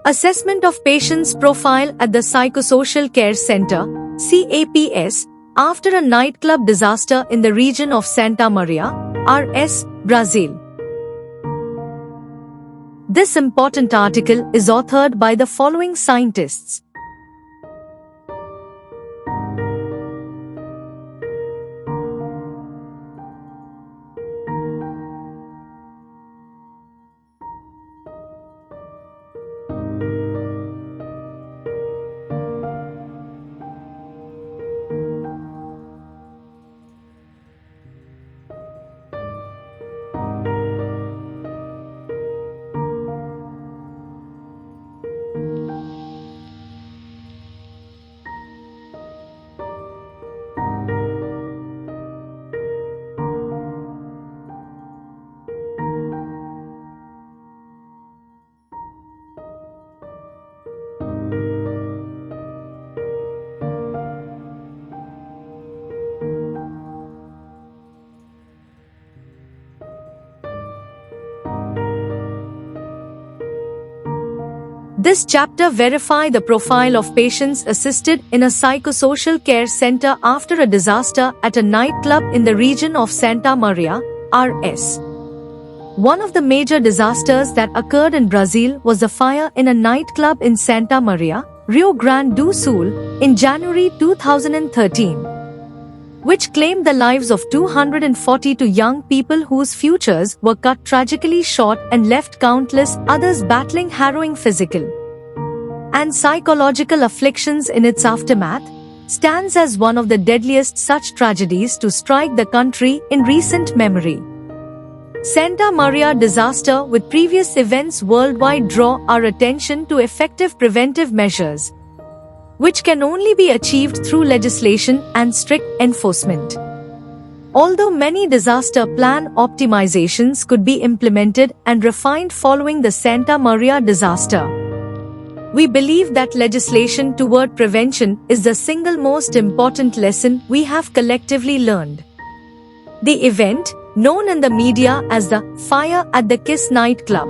Assessment of patient's profile at the Psychosocial Care Center, CAPS, after a nightclub disaster in the region of Santa Maria, RS, Brazil. This important article is authored by the following scientists. This chapter verify the profile of patients assisted in a psychosocial care center after a disaster at a nightclub in the region of Santa Maria, RS. One of the major disasters that occurred in Brazil was a fire in a nightclub in Santa Maria, Rio Grande do Sul, in January 2013, which claimed the lives of 242 young people whose futures were cut tragically short and left countless others battling harrowing physical and psychological afflictions in its aftermath, stands as one of the deadliest such tragedies to strike the country in recent memory. Santa Maria disaster with previous events worldwide draw our attention to effective preventive measures, which can only be achieved through legislation and strict enforcement. Although many disaster plan optimizations could be implemented and refined following the Santa Maria disaster, we believe that legislation toward prevention is the single most important lesson we have collectively learned. The event, known in the media as the fire at the Kiss nightclub,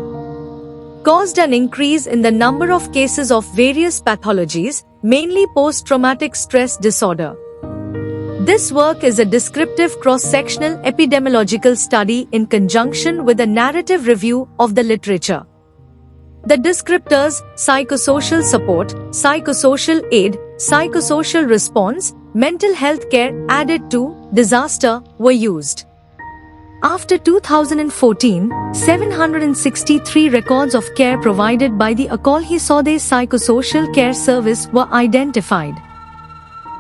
caused an increase in the number of cases of various pathologies, mainly post-traumatic stress disorder. This work is a descriptive cross-sectional epidemiological study in conjunction with a narrative review of the literature. The descriptors psychosocial support, psychosocial aid, psychosocial response, mental health care added to disaster were used. After 2014, 763 records of care provided by the Acolhissode Psychosocial Care Service were identified.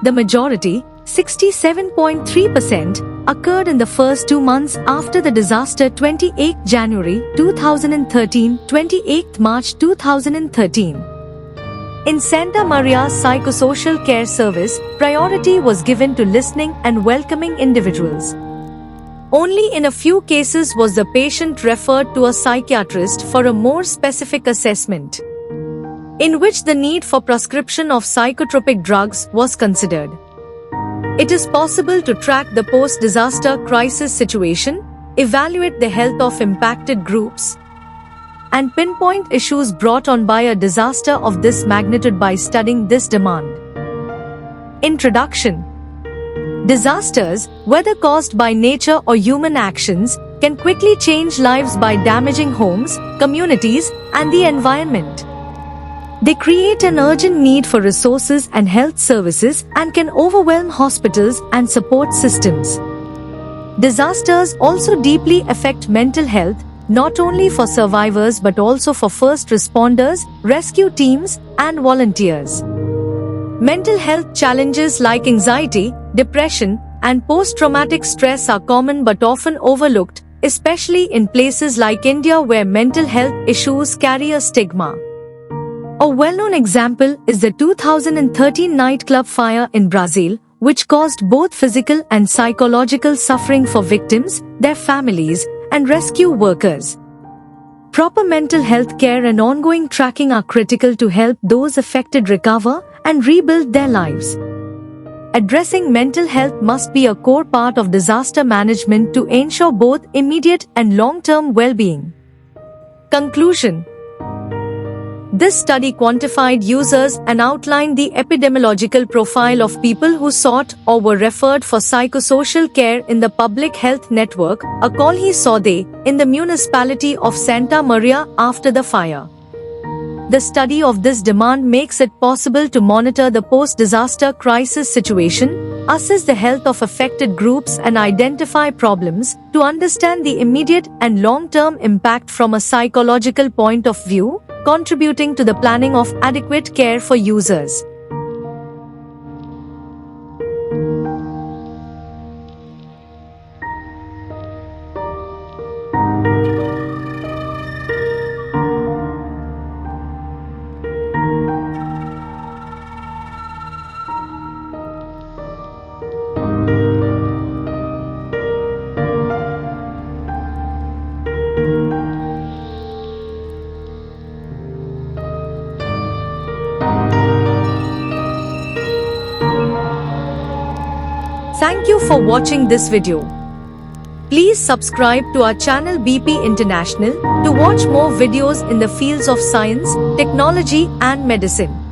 The majority, 67.3%, occurred in the first 2 months after the disaster, 28 January 2013, 28 March 2013. In Santa Maria Psychosocial Care Service, priority was given to listening and welcoming individuals. Only in a few cases was the patient referred to a psychiatrist for a more specific assessment, in which the need for prescription of psychotropic drugs was considered. It is possible to track the post-disaster crisis situation, evaluate the health of impacted groups, and pinpoint issues brought on by a disaster of this magnitude by studying this demand. Introduction. Disasters, whether caused by nature or human actions, can quickly change lives by damaging homes, communities, and the environment. They create an urgent need for resources and health services and can overwhelm hospitals and support systems. Disasters also deeply affect mental health, not only for survivors but also for first responders, rescue teams, and volunteers. Mental health challenges like anxiety, depression, and post-traumatic stress are common but often overlooked, especially in places like India where mental health issues carry a stigma. A well-known example is the 2013 nightclub fire in Brazil, which caused both physical and psychological suffering for victims, their families, and rescue workers. Proper mental health care and ongoing tracking are critical to help those affected recover and rebuild their lives. Addressing mental health must be a core part of disaster management to ensure both immediate and long-term well-being. Conclusion. This study quantified users and outlined the epidemiological profile of people who sought or were referred for psychosocial care in the public health network, Acolhi Saude, in the municipality of Santa Maria after the fire. The study of this demand makes it possible to monitor the post-disaster crisis situation, assess the health of affected groups and identify problems, to understand the immediate and long-term impact from a psychological point of view, contributing to the planning of adequate care for users. Thank you for watching this video. Please subscribe to our channel BP International to watch more videos in the fields of science, technology and medicine.